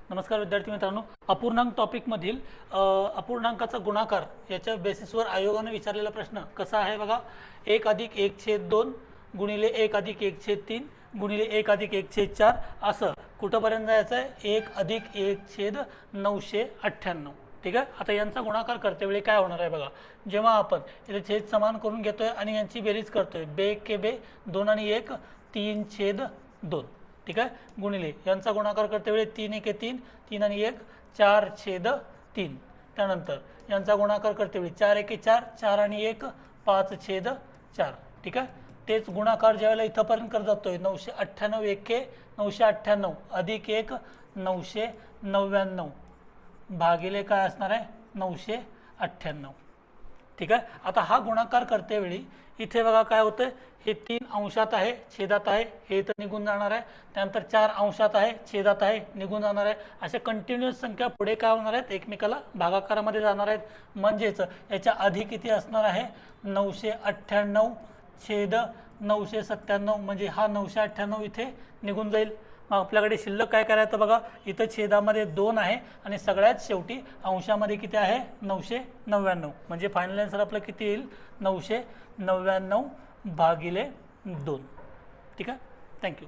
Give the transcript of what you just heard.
नमस्कार विद्यार्थी मित्रांनो, अपूर्णांक टॉपिकमधील अपूर्णांकाचा गुणाकार याच्या बेसिसवर आयोगाने विचारलेला प्रश्न कसा आहे बघा. 1+1/2 गुणिले 1+1/3 गुणिले 1+1/4 असं कुठंपर्यंत जायचं आहे. 1+1/998. ठीक आहे. आता यांचा गुणाकार करते वेळी काय होणार आहे बघा. जेव्हा आपण इथे छेद समान करून घेतोय आणि यांची बेरीज करतोय, बे के बे 2 आणि 1 3/2. ठीक आहे. गुणिले यांचा गुणाकार करते वेळी 3×1=3, 3 आणि 1 4/3. त्यानंतर यांचा गुणाकार करते वेळी 4×1=4, 4 आणि 1 5/4. ठीक आहे. तेच गुणाकार ज्यावेळेला इथंपर्यंत करत जातोय 998 1 998 अधिक 1 999 भागिले काय असणार आहे 998. ठीक आहे. आता हा गुणाकार करते वेळी इथे बघा काय होतं, हे 3 अंशात आहे छेदात आहे, हे इथं निघून जाणार आहे. त्यानंतर 4 अंशात आहे छेदात आहे निघून जाणार आहे. अशा कंटिन्युअस संख्या पुढे काय होणार आहेत, एकमेकाला भागाकारामध्ये जाणार आहेत. म्हणजेच याच्या आधी किती असणार आहे 998/997. म्हणजे हा 998 इथे निघून जाईल. मग आपल्याकडे शिल्लक काय करायचं बघा, इथं छेदामध्ये 2 आहे आणि सगळ्यात शेवटी अंशामध्ये किती आहे 999. म्हणजे फायनल आन्सर आपलं किती येईल 999/2. ठीक आहे. थँक्यू.